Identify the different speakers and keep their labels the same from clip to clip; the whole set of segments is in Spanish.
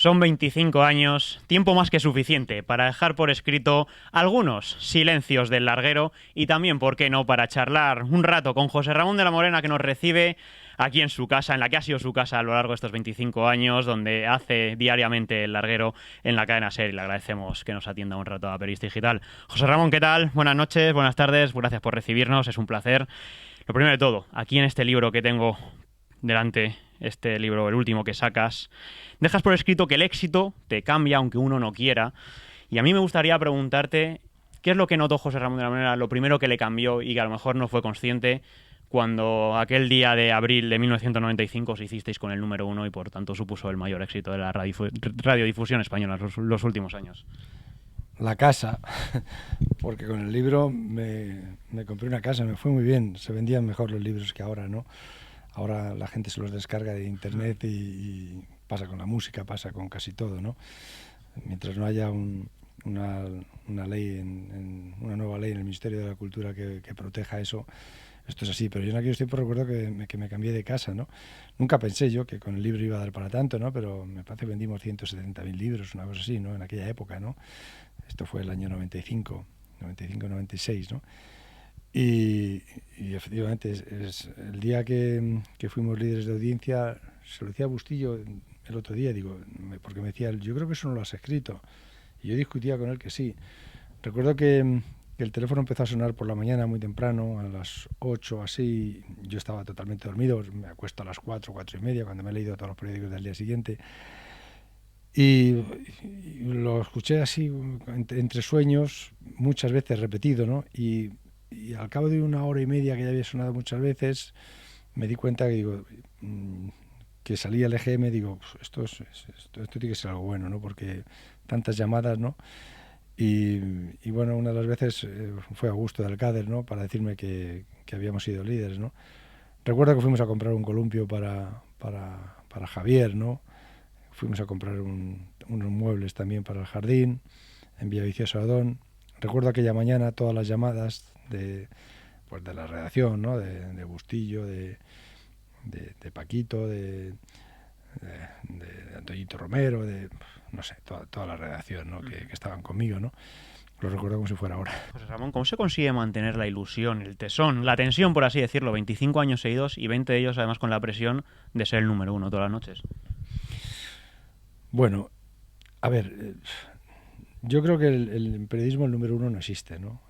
Speaker 1: Son 25 años, tiempo más que suficiente para dejar por escrito algunos silencios del larguero y también, ¿por qué no?, para charlar un rato con José Ramón de la Morena, que nos recibe aquí en su casa, en la que ha sido su casa a lo largo de estos 25 años, donde hace diariamente el larguero en la cadena SER, y le agradecemos que nos atienda un rato a Periodista Digital. José Ramón, ¿qué tal? Buenas noches, buenas tardes, gracias por recibirnos, es un placer. Lo primero de todo, aquí en este libro que tengo delante, este libro, el último que sacas, dejas por escrito que el éxito te cambia aunque uno no quiera. Y a mí me gustaría preguntarte qué es lo que notó José Ramón de la Morena, lo primero que le cambió y que a lo mejor no fue consciente cuando aquel día de abril de 1995 os hicisteis con el número uno y por tanto supuso el mayor éxito de la radiodifusión española los últimos años.
Speaker 2: La casa, porque con el libro me compré una casa, me fue muy bien, se vendían mejor los libros que ahora, ¿no? Ahora la gente se los descarga de internet y pasa con la música, pasa con casi todo, ¿no? Mientras no haya una ley, una nueva ley en el Ministerio de la Cultura que proteja eso, esto es así. Pero yo en aquellos tiempos recuerdo que me cambié de casa, ¿no? Nunca pensé yo que con el libro iba a dar para tanto, ¿no? Pero me parece que vendimos 170.000 libros, una cosa así, ¿no? En aquella época, ¿no? Esto fue el año 95-96, ¿no? Y efectivamente, es el día que fuimos líderes de audiencia, se lo decía a Bustillo el otro día, digo, porque me decía, yo creo que eso no lo has escrito. Y yo discutía con él que sí. Recuerdo que el teléfono empezó a sonar por la mañana muy temprano, a las 8 así. Yo estaba totalmente dormido, me acuesto a las 4:30, cuando me he leído todos los periódicos del día siguiente. Y lo escuché así, entre sueños, muchas veces repetido, ¿no? Y al cabo de 1 hora y media que ya había sonado muchas veces, me di cuenta que, digo, que salía el EGM, digo, esto tiene que ser algo bueno, ¿no? Porque tantas llamadas, ¿no? Y bueno, una de las veces fue Augusto de Alcácer, ¿no? Para decirme que habíamos sido líderes, ¿no? Recuerdo que fuimos a comprar un columpio para Javier, ¿no? Fuimos a comprar unos muebles también para el jardín en Villaviciosa Odón. Recuerdo aquella mañana todas las llamadas de la redacción, ¿no? De Bustillo, de Paquito, de Antoñito Romero, no sé, toda la redacción, ¿no? que estaban conmigo, ¿no? Lo recuerdo como si fuera ahora.
Speaker 1: José Ramón, ¿cómo se consigue mantener la ilusión, el tesón, la tensión, por así decirlo, 25 años seguidos y 20 de ellos además con la presión de ser el número uno todas las noches?
Speaker 2: Bueno, a ver, yo creo que el periodismo el número uno no existe, ¿no?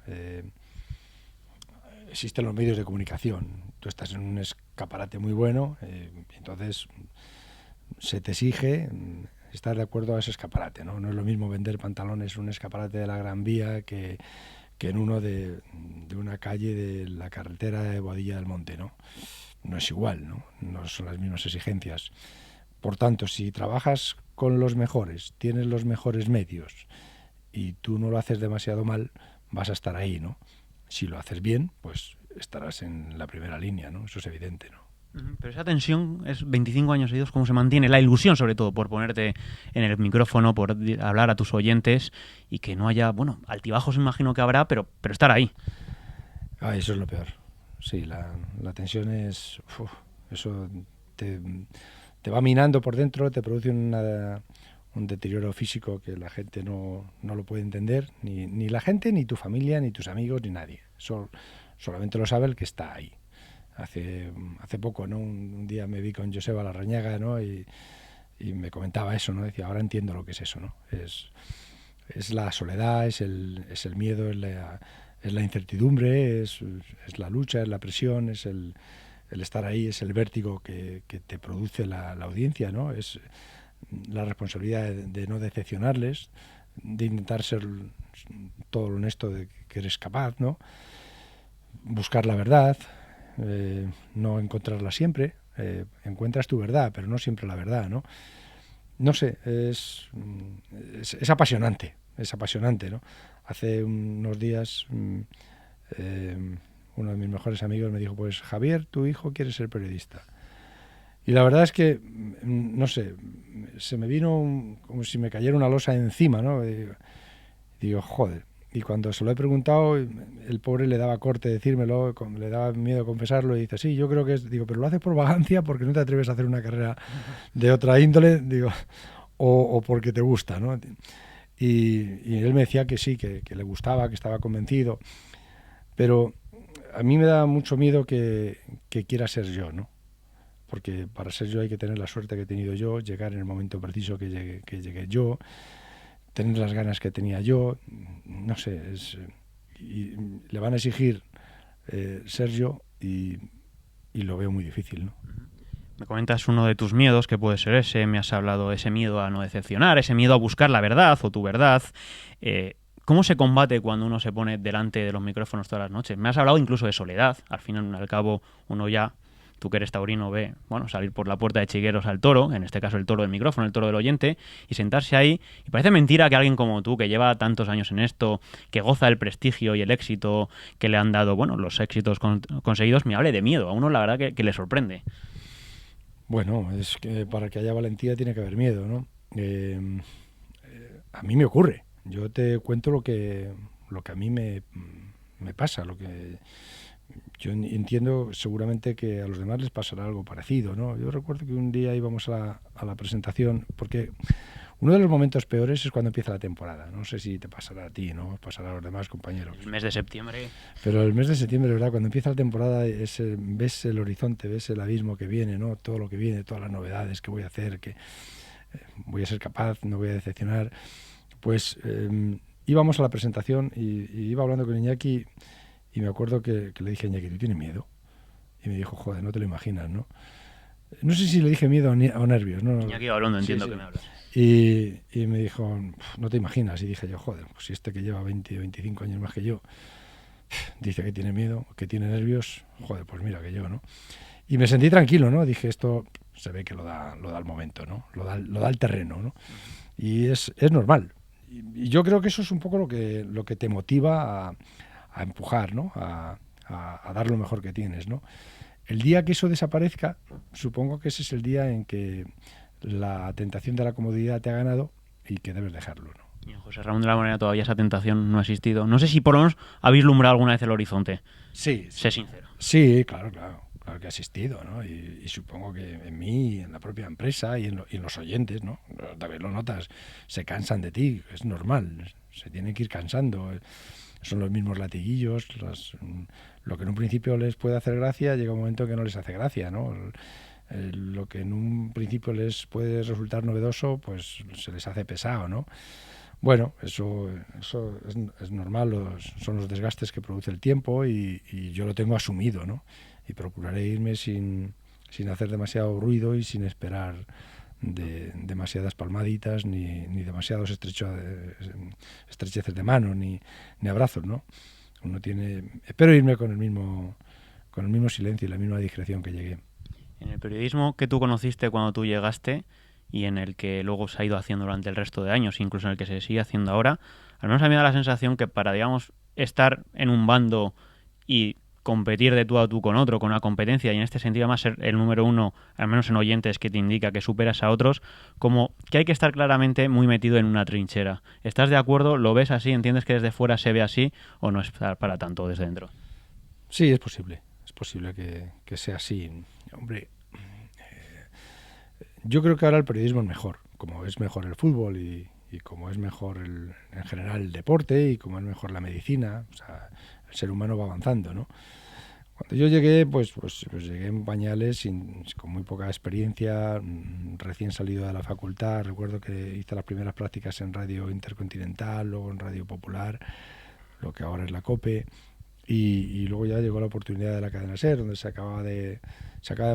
Speaker 2: Existen los medios de comunicación. Tú estás en un escaparate muy bueno, entonces se te exige estar de acuerdo a ese escaparate, ¿no? No es lo mismo vender pantalones en un escaparate de la Gran Vía que en uno de una calle de la carretera de Boadilla del Monte, ¿no? No es igual, ¿no? No son las mismas exigencias. Por tanto, si trabajas con los mejores, tienes los mejores medios y tú no lo haces demasiado mal, vas a estar ahí, ¿no? Si lo haces bien, pues estarás en la primera línea, ¿no? Eso es evidente, ¿no?
Speaker 1: Pero esa tensión es 25 años seguidos, ¿cómo se mantiene? La ilusión, sobre todo, por ponerte en el micrófono, por hablar a tus oyentes y que no haya, bueno, altibajos imagino que habrá, pero estar ahí.
Speaker 2: Eso es lo peor. Sí, la tensión es... eso te va minando por dentro, te produce un deterioro físico que la gente no lo puede entender, ni la gente, ni tu familia, ni tus amigos, ni nadie. Solamente lo sabe el que está ahí. Hace poco, ¿no? Un día me vi con Joseba Larrañaga, ¿no? Y me comentaba eso, ¿no? Decía, ahora entiendo lo que es eso, ¿no? Es la soledad, es el miedo, es la incertidumbre, es la lucha, es la presión, es el estar ahí, es el vértigo que te produce la audiencia, ¿no? Es la responsabilidad de no decepcionarles, de intentar ser todo lo honesto de que eres capaz, ¿no? Buscar la verdad, no encontrarla siempre, encuentras tu verdad, pero no siempre la verdad, ¿no? No sé, es apasionante, ¿no? Hace unos días uno de mis mejores amigos me dijo, pues Javier, tu hijo quiere ser periodista. Y la verdad es que, no sé, se me vino como si me cayera una losa encima, ¿no? Digo, joder. Y cuando se lo he preguntado, el pobre le daba corte decírmelo, le daba miedo confesarlo, y dice, sí, yo creo que es... Digo, pero lo haces por vagancia porque no te atreves a hacer una carrera de otra índole. Digo, o porque te gusta, ¿no? Y él me decía que sí, que le gustaba, que estaba convencido, pero a mí me da mucho miedo que quiera ser yo, ¿no? Porque para ser yo hay que tener la suerte que he tenido yo, llegar en el momento preciso que llegué yo, tener las ganas que tenía yo, no sé, y le van a exigir ser yo y lo veo muy difícil, ¿no?
Speaker 1: Me comentas uno de tus miedos, que puede ser ese, me has hablado de ese miedo a no decepcionar, ese miedo a buscar la verdad o tu verdad. ¿Cómo se combate cuando uno se pone delante de los micrófonos todas las noches? Me has hablado incluso de soledad. Al fin y al cabo, uno ya, tú que eres taurino, ve, bueno, salir por la puerta de Chigueros al toro, en este caso el toro del micrófono, el toro del oyente, y sentarse ahí. Y parece mentira que alguien como tú, que lleva tantos años en esto, que goza el prestigio y el éxito que le han dado, bueno, los éxitos conseguidos, me hable de miedo. A uno la verdad que le sorprende.
Speaker 2: Bueno, es que para que haya valentía tiene que haber miedo, ¿no? A mí me ocurre. Yo te cuento lo que a mí me pasa, lo que yo entiendo seguramente que a los demás les pasará algo parecido, ¿no? Yo recuerdo que un día íbamos a la presentación, porque uno de los momentos peores es cuando empieza la temporada. No sé si te pasará a ti, ¿no? Pasará a los demás compañeros.
Speaker 1: El mes de septiembre.
Speaker 2: Pero el mes de septiembre, ¿verdad? Cuando empieza la temporada ves el horizonte, ves el abismo que viene, ¿no? Todo lo que viene, todas las novedades que voy a hacer, que voy a ser capaz, no voy a decepcionar. Pues íbamos a la presentación y iba hablando con Iñaki y me acuerdo que le dije a Iñaki, ¿tú tienes miedo? Y me dijo, joder, no te lo imaginas, ¿no? No sé si le dije miedo o nervios, ¿no?
Speaker 1: Iñaki hablando, entiendo
Speaker 2: sí.
Speaker 1: Que me hablas.
Speaker 2: Y me dijo, no te imaginas. Y dije yo, joder, pues si este que lleva 20 o 25 años más que yo dice que tiene miedo, que tiene nervios, joder, pues mira que yo, ¿no? Y me sentí tranquilo, ¿no? Dije, esto se ve que lo da el momento, ¿no? Lo da el terreno, ¿no? Y es normal. Y yo creo que eso es un poco lo que te motiva a empujar, ¿no? A dar lo mejor que tienes, ¿no? El día que eso desaparezca, supongo que ese es el día en que la tentación de la comodidad te ha ganado y que debes dejarlo, ¿no?
Speaker 1: Y en José Ramón de la Morena todavía esa tentación no ha existido. No sé si por lo menos habéis lumbrado alguna vez el horizonte.
Speaker 2: Sí.
Speaker 1: Sé sincero.
Speaker 2: Sí, claro que ha existido, ¿no? Y supongo que en mí, en la propia empresa y en los oyentes, ¿no? También lo notas, se cansan de ti, es normal, se tienen que ir cansando. Son los mismos latiguillos, lo que en un principio les puede hacer gracia, llega un momento que no les hace gracia, ¿no? Lo que en un principio les puede resultar novedoso, pues se les hace pesado, ¿no? Bueno, eso es normal, son los desgastes que produce el tiempo y yo lo tengo asumido, ¿no? Y procuraré irme sin hacer demasiado ruido y sin esperar demasiadas palmaditas ni demasiados estrecheces de mano ni abrazos, ¿no? Espero irme con el mismo silencio y la misma discreción que llegué.
Speaker 1: En el periodismo que tú conociste cuando tú llegaste y en el que luego se ha ido haciendo durante el resto de años, incluso en el que se sigue haciendo ahora, al menos a mí me da la sensación que para, digamos, estar en un bando y competir de tú a tú con otro, con una competencia, y en este sentido además ser el número uno, al menos en oyentes, que te indica que superas a otros, como que hay que estar claramente muy metido en una trinchera. ¿Estás de acuerdo? ¿Lo ves así? ¿Entiendes que desde fuera se ve así o no es para tanto desde dentro?
Speaker 2: Sí, es posible que sea así. Hombre, yo creo que ahora el periodismo es mejor, como es mejor el fútbol y como es mejor en general el deporte y como es mejor la medicina, o sea, el ser humano va avanzando, ¿no? Cuando yo llegué, pues llegué en pañales, con muy poca experiencia, recién salido de la facultad. Recuerdo que hice las primeras prácticas en Radio Intercontinental, luego en Radio Popular, lo que ahora es la COPE, y luego ya llegó la oportunidad de la cadena SER, donde se acaba de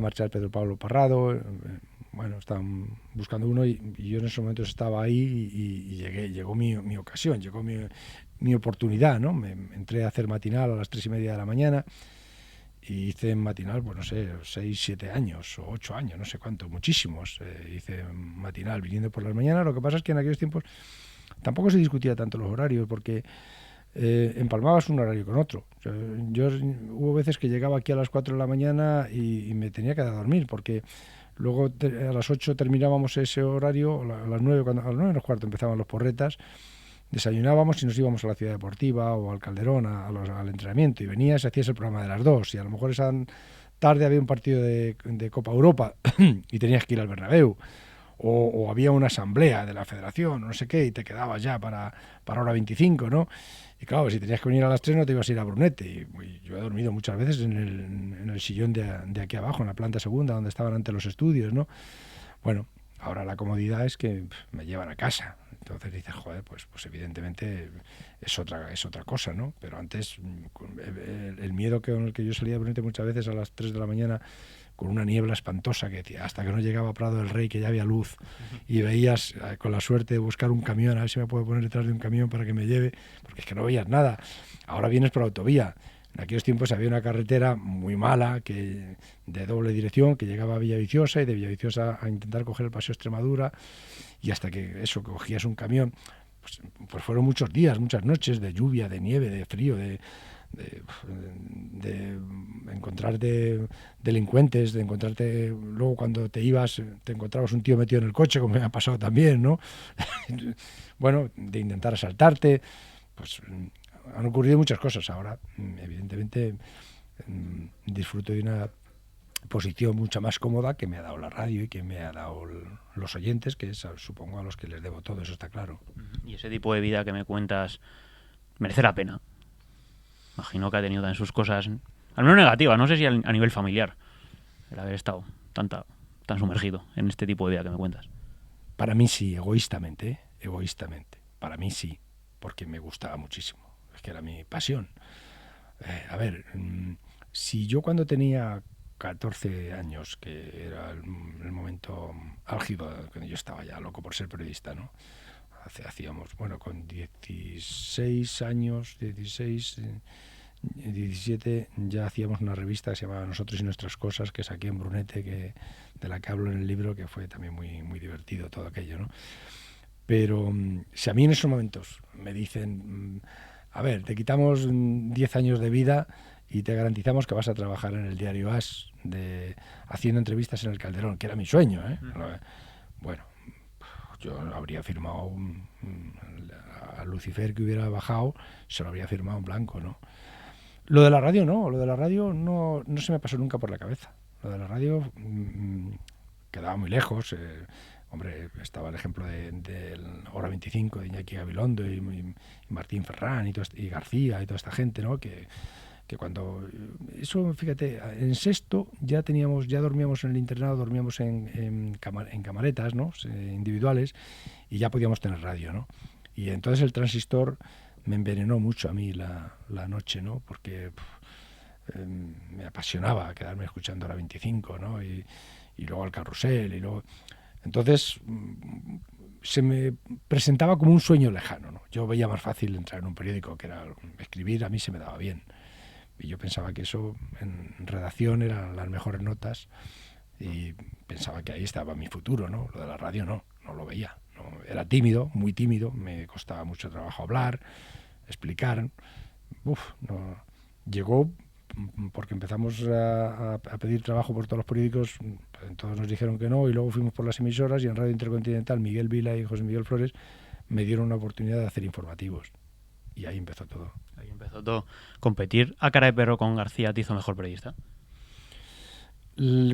Speaker 2: marchar Pedro Pablo Parrado. Bueno, estaban buscando uno y yo en esos momentos estaba ahí y llegó mi ocasión, llegó mi oportunidad, ¿no? Me entré a hacer matinal a las 3:30 de la mañana y hice en matinal, pues no sé, 6, 7 años o 8 años, no sé cuánto, muchísimos. Hice matinal viniendo por las mañanas. Lo que pasa es que en aquellos tiempos tampoco se discutía tanto los horarios porque empalmabas un horario con otro. O sea, hubo veces que llegaba aquí a las 4 de la mañana y me tenía que dar a dormir porque luego a las 8 terminábamos ese horario, a las 9, a las 9 menos cuarto empezaban los porretas, desayunábamos y nos íbamos a la Ciudad Deportiva o al Calderón al entrenamiento y venías y hacías el programa de las 2 y a lo mejor esa tarde había un partido de Copa Europa y tenías que ir al Bernabéu o había una asamblea de la federación, no sé qué, y te quedabas ya para hora 25, ¿no? Y claro, si tenías que venir a las 3 no te ibas a ir a Brunete. Y yo he dormido muchas veces en el sillón de aquí abajo, en la planta segunda, donde estaban antes los estudios, ¿no? Bueno, ahora la comodidad es que me llevan a casa. Entonces dices, joder, pues evidentemente es otra cosa, ¿no? Pero antes el miedo con el que yo salía de Brunete muchas veces a las 3 de la mañana con una niebla espantosa que decía, hasta que no llegaba a Prado del Rey, que ya había luz, y veías con la suerte de buscar un camión, a ver si me puedo poner detrás de un camión para que me lleve, porque es que no veías nada. Ahora vienes por autovía. En aquellos tiempos había una carretera muy mala, de doble dirección, que llegaba a Villaviciosa, y de Villaviciosa a intentar coger el Paseo Extremadura, y hasta que cogías un camión, pues fueron muchos días, muchas noches de lluvia, de nieve, de frío, de encontrarte delincuentes, de encontrarte, luego cuando te ibas, te encontrabas un tío metido en el coche, como me ha pasado también, ¿no? Bueno, de intentar asaltarte, pues han ocurrido muchas cosas. Ahora, evidentemente, disfruto de una posición mucho más cómoda que me ha dado la radio y que me ha dado los oyentes, que es, supongo, a los que les debo todo, eso está claro.
Speaker 1: Y ese tipo de vida que me cuentas merece la pena. Imagino que ha tenido también sus cosas, al menos negativas, no sé si a nivel familiar, el haber estado tan sumergido en este tipo de vida que me cuentas.
Speaker 2: Para mí sí, egoístamente, para mí sí, porque me gustaba muchísimo, es que era mi pasión. A ver, si yo cuando tenía 14 años, que era el momento álgido, cuando yo estaba ya loco por ser periodista, ¿no? Hacíamos, bueno, con 16 años, 17, ya hacíamos una revista que se llamaba Nosotros y Nuestras Cosas, que saqué en Brunete, de la que hablo en el libro, que fue también muy, muy divertido todo aquello, ¿no? Pero si a mí en esos momentos me dicen, a ver, te quitamos 10 años de vida y te garantizamos que vas a trabajar en el diario As, haciendo entrevistas en el Calderón, que era mi sueño, ¿eh? Bueno, yo habría firmado a Lucifer, que hubiera bajado, se lo habría firmado en blanco, ¿no? Lo de la radio no se me pasó nunca por la cabeza. Lo de la radio quedaba muy lejos. Hombre, estaba el ejemplo del Hora 25 de Iñaki Gabilondo y Martín Ferrán y García y toda esta gente, ¿no? Que cuando... Eso, fíjate, en sexto ya dormíamos en el internado, dormíamos en camaretas, ¿no? Individuales, y ya podíamos tener radio, ¿no? Y entonces el transistor me envenenó mucho a mí la noche, ¿no? Porque me apasionaba quedarme escuchando Hora 25, ¿no? Y luego al carrusel, y luego... Entonces se me presentaba como un sueño lejano, ¿no? Yo veía más fácil entrar en un periódico, que era escribir, a mí se me daba bien. Y yo pensaba que eso en redacción eran las mejores notas, y pensaba que ahí estaba mi futuro, ¿no? Lo de la radio no lo veía. No, era tímido, muy tímido, me costaba mucho trabajo hablar, explicar. No. Llegó porque empezamos a pedir trabajo por todos los periódicos, todos nos dijeron que no, y luego fuimos por las emisoras, y en Radio Intercontinental Miguel Vila y José Miguel Flores me dieron una oportunidad de hacer informativos, y ahí empezó todo.
Speaker 1: ¿Competir a cara de perro con García te hizo mejor periodista?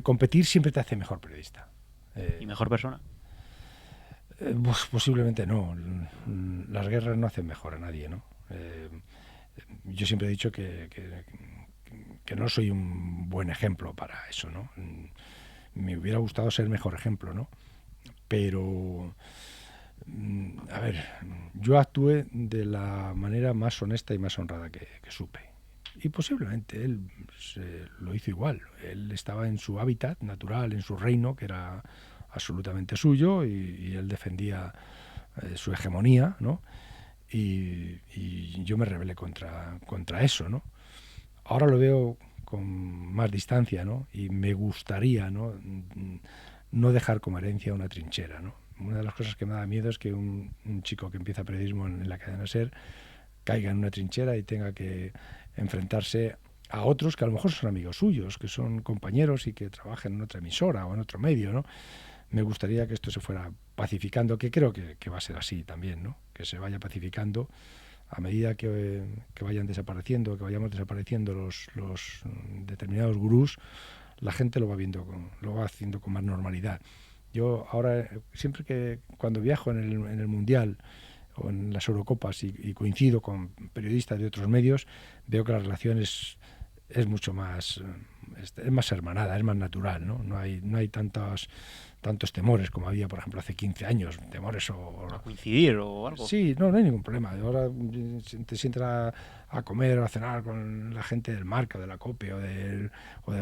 Speaker 2: Competir siempre te hace mejor periodista.
Speaker 1: ¿Y mejor persona?
Speaker 2: Pues posiblemente no. Las guerras no hacen mejor a nadie, ¿no? Yo siempre he dicho que no soy un buen ejemplo para eso, ¿no? Me hubiera gustado ser mejor ejemplo, ¿no? Pero, a ver, yo actué de la manera más honesta y más honrada que supe. Y posiblemente él lo hizo igual. Él estaba en su hábitat natural, en su reino, que era absolutamente suyo, y él defendía su hegemonía, ¿no? Y yo me rebelé contra eso, ¿no? Ahora lo veo con más distancia, ¿no? Y me gustaría, ¿no? No dejar como herencia una trinchera, ¿no? Una de las cosas que me da miedo es que un chico que empieza periodismo en la cadena SER caiga en una trinchera y tenga que enfrentarse a otros que a lo mejor son amigos suyos, que son compañeros y que trabajan en otra emisora o en otro medio, ¿no? Me gustaría que esto se fuera pacificando, que creo que va a ser así también, ¿no? Que se vaya pacificando a medida que vayan desapareciendo, que vayamos desapareciendo los determinados gurús. La gente lo va viendo, lo va haciendo con más normalidad. Yo ahora, siempre que cuando viajo en el Mundial o en las Eurocopas y coincido con periodistas de otros medios, veo que la relación es mucho más, es más hermanada, es más natural, ¿no? No hay tantos temores como había, por ejemplo, hace 15 años, temores
Speaker 1: A coincidir o algo.
Speaker 2: Sí, no hay ningún problema. Ahora te sientas a comer o a cenar con la gente del Marca, de la COPE o de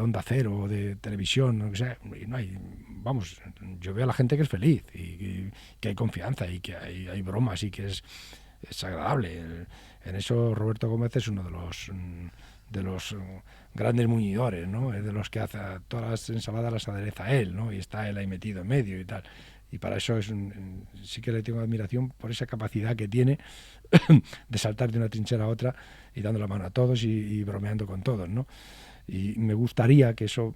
Speaker 2: Onda Cero o de televisión, o sea, y no hay, vamos, yo veo a la gente que es feliz y que hay confianza y que hay bromas y que es agradable. En eso Roberto Gómez es uno de los grandes muñidores, ¿no? Es de los que hace todas las ensaladas las adereza él, ¿no? Y está él ahí metido en medio y tal. Y para eso sí que le tengo admiración por esa capacidad que tiene de saltar de una trinchera a otra y dando la mano a todos y bromeando con todos, ¿no? Y me gustaría que eso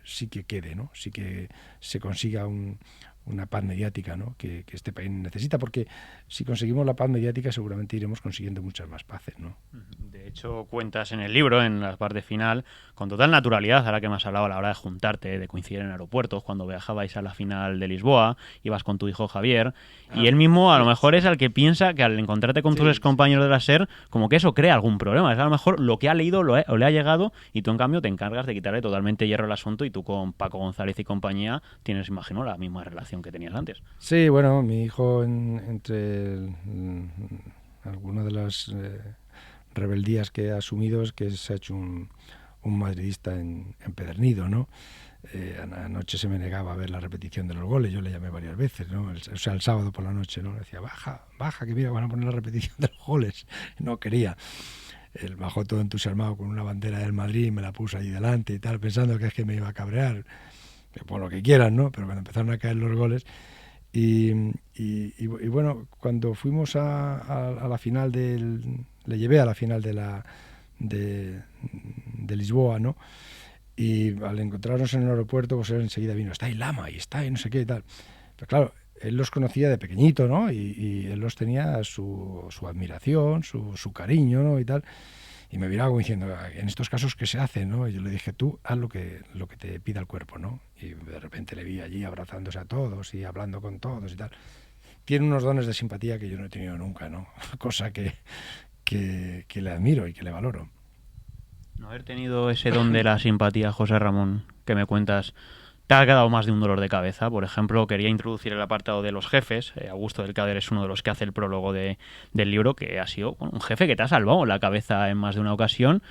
Speaker 2: sí que quede, ¿no? Sí que se consiga una paz mediática, ¿no? Que este país necesita, porque si conseguimos la paz mediática seguramente iremos consiguiendo muchas más paces, ¿no?
Speaker 1: De hecho, cuentas en el libro, en la parte final, con total naturalidad, ahora que me has hablado a la hora de juntarte, de coincidir en aeropuertos, cuando viajabais a la final de Lisboa, ibas con tu hijo Javier, y él mismo a lo mejor es el que piensa que al encontrarte con tus excompañeros de la SER, como que eso crea algún problema. Es a lo mejor lo que ha leído o le ha llegado, y tú en cambio te encargas de quitarle totalmente hierro al asunto, y tú con Paco González y compañía tienes, imagino, la misma relación que tenías antes.
Speaker 2: Sí, bueno, mi hijo alguna de las rebeldías que ha asumido es que se ha hecho un madridista empedernido, ¿no? Anoche se me negaba a ver la repetición de los goles, yo le llamé varias veces, ¿no? O sea, el sábado por la noche, ¿no? Le decía, baja, que mira, van a poner la repetición de los goles. No quería. Él bajó todo entusiasmado con una bandera del Madrid y me la puso allí delante y tal, pensando que es que me iba a cabrear, que por lo que quieran, ¿no? Pero cuando empezaron a caer los goles, y bueno, cuando fuimos a la final le llevé a la final de Lisboa, ¿no? Y al encontrarnos en el aeropuerto, pues él enseguida vino, está ahí Lama, y está ahí no sé qué y tal. Pero claro, él los conocía de pequeñito, ¿no? Y él los tenía su admiración, su cariño, ¿no? Y tal. Y me miraba como diciendo, en estos casos, ¿qué se hace, no? Y yo le dije, tú haz lo que te pida el cuerpo, ¿no? Y de repente le vi allí abrazándose a todos y hablando con todos y tal. Tiene unos dones de simpatía que yo no he tenido nunca, ¿no? Cosa que le admiro y que le valoro.
Speaker 1: No haber tenido ese don de la simpatía, José Ramón, que me cuentas, te ha quedado más de un dolor de cabeza. Por ejemplo, quería introducir el apartado de los jefes. Augusto del Cader es uno de los que hace el prólogo del libro, que ha sido un jefe que te ha salvado la cabeza en más de una ocasión.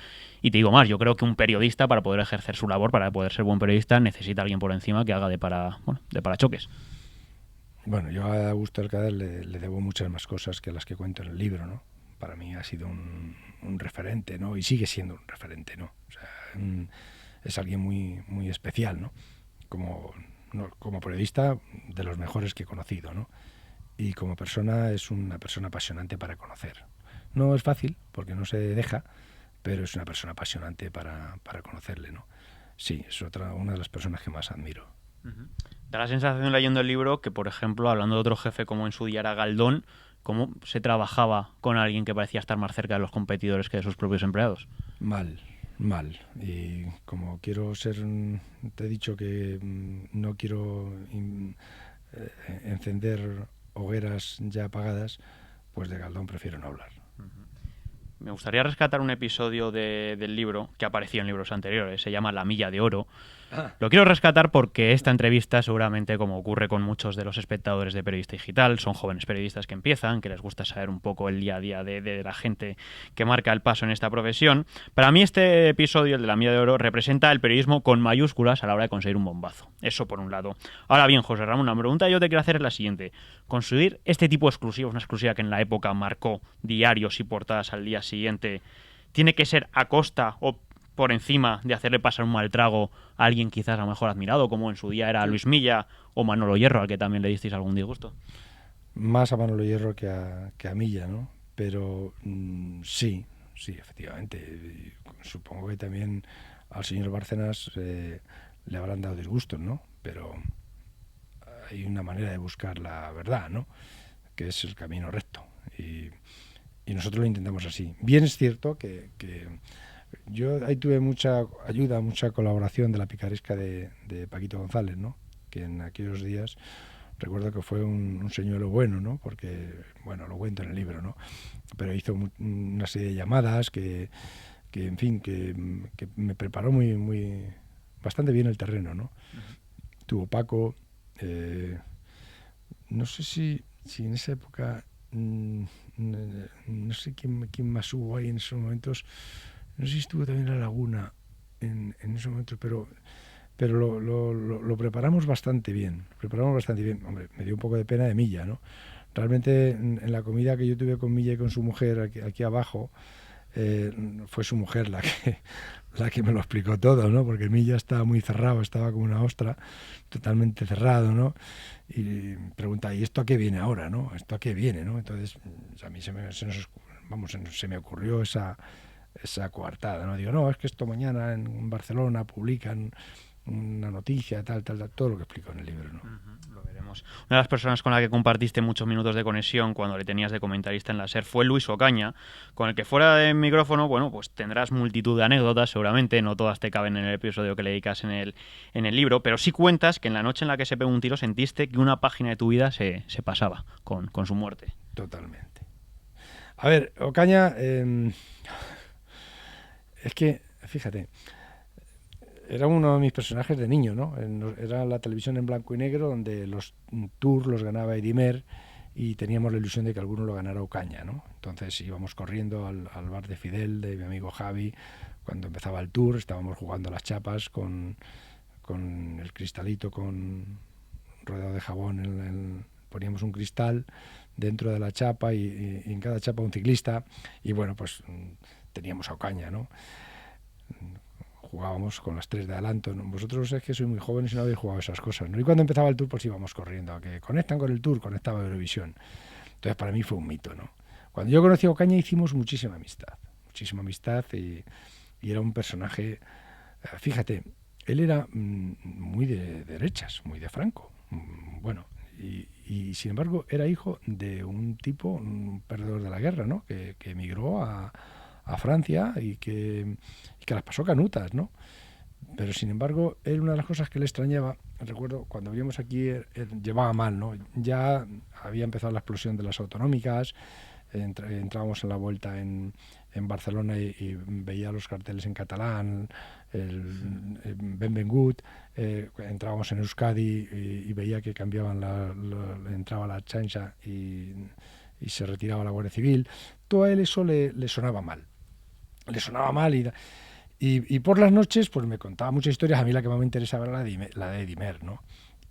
Speaker 1: Y te digo más, yo creo que un periodista, para poder ejercer su labor, para poder ser buen periodista, necesita a alguien por encima que haga de parachoques.
Speaker 2: Bueno, yo a Augusto del Cader le debo muchas más cosas que las que cuento en el libro, ¿no? Para mí ha sido un referente, ¿no? Y sigue siendo un referente, ¿no? O sea, es alguien muy, muy especial, ¿no? Como periodista, de los mejores que he conocido, ¿no? Y como persona, es una persona apasionante para conocer. No es fácil, porque no se deja, pero es una persona apasionante para conocerle, ¿no? Sí, es una de las personas que más admiro.
Speaker 1: Da la sensación leyendo el libro que, por ejemplo, hablando de otro jefe como en su día era Galdón, cómo se trabajaba con alguien que parecía estar más cerca de los competidores que de sus propios empleados.
Speaker 2: Mal. Y como te he dicho que no quiero encender hogueras ya apagadas, pues de Galdón prefiero no hablar.
Speaker 1: Me gustaría rescatar un episodio del libro que apareció en libros anteriores, se llama La Milla de Oro. Lo quiero rescatar porque esta entrevista, seguramente como ocurre con muchos de los espectadores de Periodista Digital, son jóvenes periodistas que empiezan, que les gusta saber un poco el día a día de la gente que marca el paso en esta profesión. Para mí este episodio, el de La Milla de Oro, representa el periodismo con mayúsculas a la hora de conseguir un bombazo. Eso por un lado. Ahora bien, José Ramón, una pregunta que yo te quiero hacer es la siguiente. Conseguir este tipo de exclusivos, una exclusiva que en la época marcó diarios y portadas al día siguiente, ¿tiene que ser a costa o por encima de hacerle pasar un mal trago a alguien quizás a lo mejor admirado, como en su día era Luis Milla o Manolo Hierro, al que también le disteis algún disgusto?
Speaker 2: Más a Manolo Hierro que a Milla, ¿no? Pero sí, efectivamente. Supongo que también al señor Bárcenas le habrán dado disgustos, ¿no? Pero hay una manera de buscar la verdad, ¿no? Que es el camino recto. Y nosotros lo intentamos así. Bien es cierto que yo ahí tuve mucha ayuda, mucha colaboración de la picaresca de Paquito González, ¿no? que en aquellos días recuerdo que fue un señuelo bueno, ¿no? Porque, bueno, lo cuento en el libro, ¿no? Pero hizo una serie de llamadas en fin, que me preparó bastante bien el terreno, ¿no? Tuvo Paco, no sé si en esa época, no sé quién más hubo ahí en esos momentos, no sé si estuvo también La Laguna en esos momentos, pero lo preparamos bastante bien, Hombre, me dio un poco de pena de Milla, ¿no? Realmente en la comida que yo tuve con Milla y con su mujer aquí abajo, fue su mujer la que me lo explicó todo, ¿no? Porque Milla estaba muy cerrado, estaba como una ostra, totalmente cerrado, ¿no? Y pregunta, ¿y esto a qué viene ahora, no? ¿Esto a qué viene, no? Entonces, a mí se me ocurrió esa coartada, ¿no? Digo, no, es que esto mañana en Barcelona publican una noticia, tal, todo lo que explico en el libro, ¿no?
Speaker 1: Lo veremos. Una de las personas con la que compartiste muchos minutos de conexión cuando le tenías de comentarista en la SER fue Luis Ocaña, con el que fuera de micrófono, bueno, pues tendrás multitud de anécdotas, seguramente, no todas te caben en el episodio que le dedicas en el libro, pero sí cuentas que en la noche en la que se pegó un tiro sentiste que una página de tu vida se pasaba con su muerte.
Speaker 2: Totalmente. A ver, Ocaña, es que, fíjate, era uno de mis personajes de niño, ¿no? Era la televisión en blanco y negro donde los tours los ganaba Edimer y teníamos la ilusión de que alguno lo ganara Ocaña, ¿no? Entonces íbamos corriendo al bar de Fidel, de mi amigo Javi, cuando empezaba el tour, estábamos jugando las chapas con el cristalito, con rodeado de jabón, poníamos un cristal dentro de la chapa y en cada chapa un ciclista y bueno, pues teníamos a Ocaña, ¿no? Jugábamos con las 3 de adelanto, ¿no? Vosotros es que sois muy jóvenes y no habéis jugado esas cosas, ¿no? Y cuando empezaba el tour pues íbamos corriendo, a que conectan con el tour, conectaba Eurovisión. Entonces para mí fue un mito, ¿no? Cuando yo conocí a Ocaña hicimos muchísima amistad y era un personaje, fíjate, él era muy de derechas, muy de Franco, bueno, y sin embargo era hijo de un tipo, un perdedor de la guerra, ¿no? Que emigró a Francia y que las pasó canutas, ¿no? Pero sin embargo, él, una de las cosas que le extrañaba, recuerdo cuando veníamos aquí, llevaba mal, ¿no? Ya había empezado la explosión de las autonómicas, entrábamos en la vuelta en Barcelona y veía los carteles en catalán, el Benvingut, entrábamos en Euskadi y veía que cambiaban entraba la chancha y se retiraba la Guardia Civil. Todo a él eso le sonaba mal. Y por las noches pues me contaba muchas historias. A mí la que más me interesaba era la de Edimer, ¿no?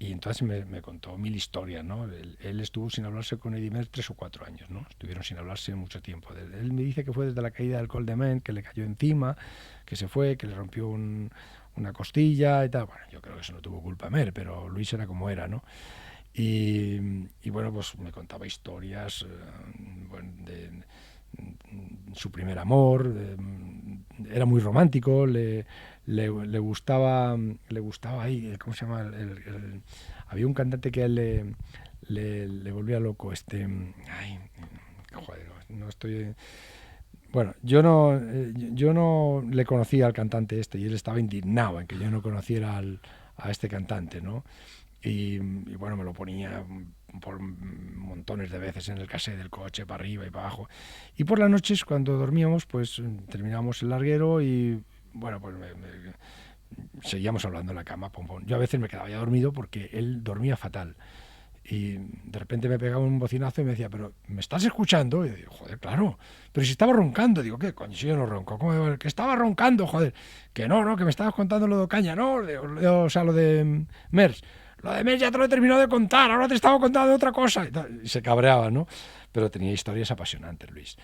Speaker 2: Y entonces me contó 1000 historias, ¿no? Él estuvo sin hablarse con Edimer 3 o 4 años, ¿no? Estuvieron sin hablarse mucho tiempo. Él me dice que fue desde la caída del Col de Men, que le cayó encima, que se fue, que le rompió una costilla y tal. Bueno, yo creo que eso no tuvo culpa Emer, pero Luis era como era, ¿no? Y bueno, pues me contaba historias bueno, de su primer amor, era muy romántico, le gustaba ahí, ¿cómo se llama? Había un cantante que a él le volvía loco, ay, joder, no estoy... Bueno, yo no le conocía al cantante y él estaba indignado en que yo no conociera a este cantante, ¿no? Y bueno, me lo ponía por montones de veces en el casé del coche, para arriba y para abajo. Y por las noches, cuando dormíamos, pues terminábamos el larguero y bueno, pues seguíamos hablando en la cama, pom, pom. Yo a veces me quedaba ya dormido porque él dormía fatal. Y de repente me pegaba un bocinazo y me decía, ¿pero me estás escuchando? Y yo digo, joder, claro, pero si estaba roncando. Digo, ¿qué coño? Si yo no ronco, ¿cómo que estaba roncando? Joder, que no, que me estabas contando lo de Ocaña, no, o sea, lo de Mers. Lo de Mers ya te lo he terminado de contar, ahora te estaba contando otra cosa. Y se cabreaba, ¿no? Pero tenía historias apasionantes, Luis.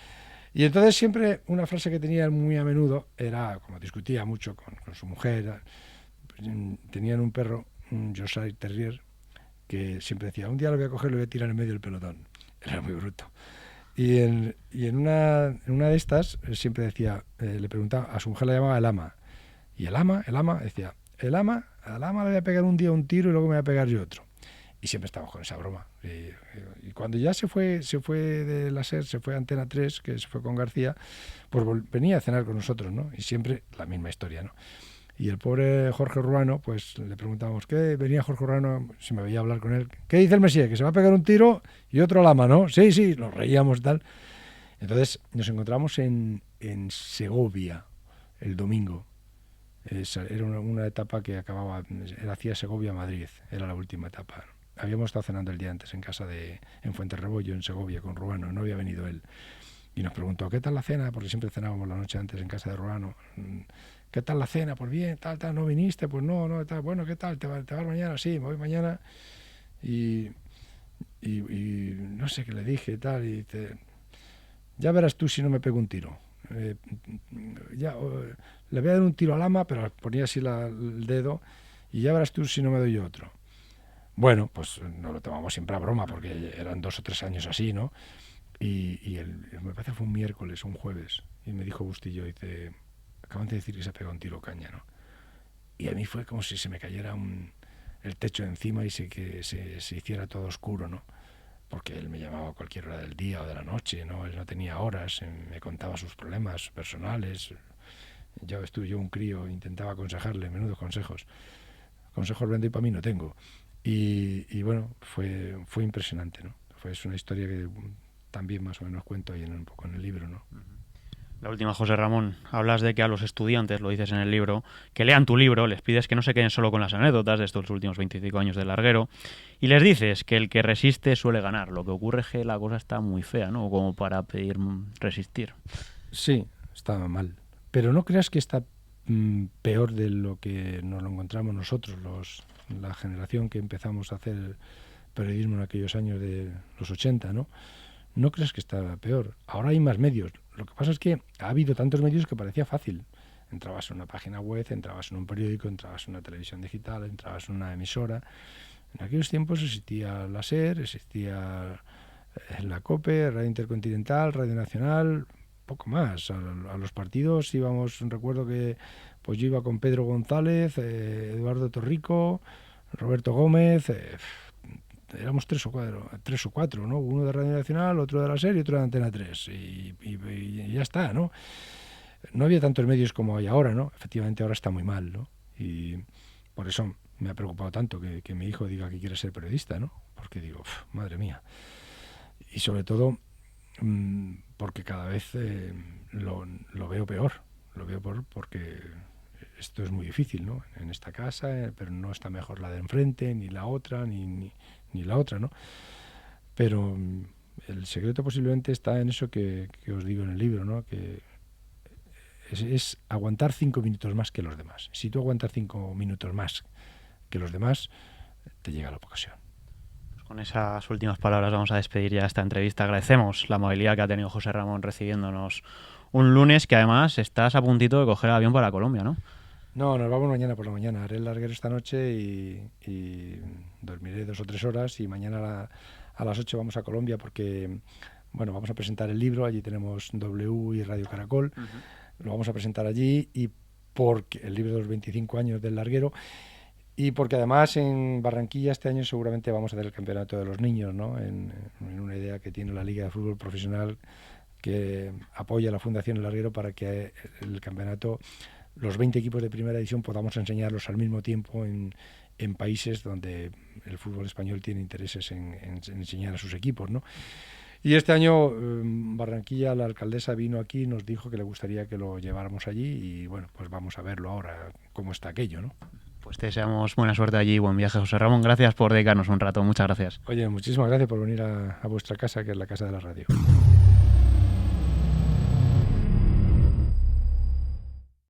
Speaker 2: Y entonces siempre una frase que tenía muy a menudo era, como discutía mucho con su mujer, tenían un perro, un Yorkshire Terrier, que siempre decía, un día lo voy a coger y lo voy a tirar en medio del pelotón. Era muy bruto. Y en una de estas siempre decía, le preguntaba, a su mujer la llamaba el ama. Y el ama decía, al ama le voy a pegar un día un tiro y luego me voy a pegar yo otro. Y siempre estábamos con esa broma. Y cuando ya se fue de la SER, se fue a Antena 3, que se fue con García, pues venía a cenar con nosotros, ¿no? Y siempre la misma historia, ¿no? Y el pobre Jorge Ruano, pues le preguntábamos, ¿qué? Venía Jorge Ruano, si me veía hablar con él, ¿qué dice el Messier? ¿Que se va a pegar un tiro y otro al ama, no? Sí, sí, nos reíamos y tal. Entonces nos encontramos en Segovia el domingo. Era una etapa que acababa, hacía Segovia-Madrid, era la última etapa. Habíamos estado cenando el día antes en casa en Fuenterrebollo, en Segovia, con Ruano, no había venido él. Y nos preguntó, ¿qué tal la cena? Porque siempre cenábamos la noche antes en casa de Ruano. ¿Qué tal la cena? Pues bien, tal, ¿no viniste? Pues no, tal. Bueno, ¿qué tal? ¿Te vas mañana? Sí, me voy mañana. Y no sé qué le dije, tal, y ya verás tú si no me pego un tiro. Le voy a dar un tiro al ama, pero ponía así el dedo, y ya verás tú si no me doy yo otro. Bueno, pues nos lo tomamos siempre a broma, porque eran 2 o 3 años así, ¿no? Y me parece que fue un miércoles o un jueves, y me dijo Bustillo, dice, acaban de decir que se pega un tiro caña, ¿no? Y a mí fue como si se me cayera el techo encima y que se hiciera todo oscuro, ¿no? Porque él me llamaba a cualquier hora del día o de la noche, ¿no? Él no tenía horas, me contaba sus problemas personales. Yo un crío, intentaba aconsejarle, menudos consejos. Consejos vendo y para mí no tengo. Y bueno, fue impresionante, ¿no? Es una historia que también más o menos cuento ahí un poco en el libro, ¿no?
Speaker 1: La última, José Ramón, hablas de que a los estudiantes, lo dices en el libro, que lean tu libro, les pides que no se queden solo con las anécdotas de estos últimos 25 años de larguero, y les dices que el que resiste suele ganar. Lo que ocurre es que la cosa está muy fea, ¿no? Como para pedir resistir.
Speaker 2: Sí, está mal. Pero no creas que está peor de lo que nos lo encontramos nosotros, la generación que empezamos a hacer periodismo en aquellos años de los 80, ¿no? No creas que está peor. Ahora hay más medios. Lo que pasa es que ha habido tantos medios que parecía fácil. Entrabas en una página web, entrabas en un periódico, entrabas en una televisión digital, entrabas en una emisora. En aquellos tiempos existía la SER, existía la COPE, Radio Intercontinental, Radio Nacional, poco más. A los partidos íbamos, recuerdo que pues yo iba con Pedro González, Eduardo Torrico, Roberto Gómez, éramos tres o cuatro, ¿no? Uno de Radio Nacional, otro de la SER y otro de Antena 3. Y ya está, ¿no? No había tantos medios como hay ahora, ¿no? Efectivamente ahora está muy mal, ¿no? Y por eso me ha preocupado tanto que mi hijo diga que quiere ser periodista, ¿no? Porque digo, madre mía. Y sobre todo porque cada vez lo veo peor. Lo veo peor porque esto es muy difícil, ¿no? En esta casa, pero no está mejor la de enfrente, ni la otra, ni la otra, ¿no? Pero el secreto posiblemente está en eso que os digo en el libro, ¿no? Que es aguantar 5 minutos más que los demás. Si tú aguantas 5 minutos más que los demás, te llega la ocasión.
Speaker 1: Con esas últimas palabras vamos a despedir ya esta entrevista. Agradecemos la amabilidad que ha tenido José Ramón recibiéndonos un lunes, que además estás a puntito de coger el avión para Colombia, ¿no?
Speaker 2: No, nos vamos mañana por la mañana. Haré el larguero esta noche y dormiré 2 o 3 horas y mañana a las 8 vamos a Colombia porque, bueno, vamos a presentar el libro. Allí tenemos W y Radio Caracol. Lo vamos a presentar allí y porque el libro de los 25 años del larguero. Y porque además en Barranquilla este año seguramente vamos a hacer el campeonato de los niños, ¿no? En una idea que tiene la Liga de Fútbol Profesional que apoya a la Fundación El Larguero para que el campeonato, los 20 equipos de primera división, podamos enseñarlos al mismo tiempo en países donde el fútbol español tiene intereses en enseñar a sus equipos, ¿no? Y este año Barranquilla, la alcaldesa vino aquí y nos dijo que le gustaría que lo lleváramos allí y bueno, pues vamos a verlo ahora, cómo está aquello, ¿no?
Speaker 1: Pues te deseamos buena suerte allí y buen viaje, José Ramón. Gracias por dedicarnos un rato. Muchas gracias.
Speaker 2: Oye, muchísimas gracias por venir a vuestra casa, que es la casa de la radio.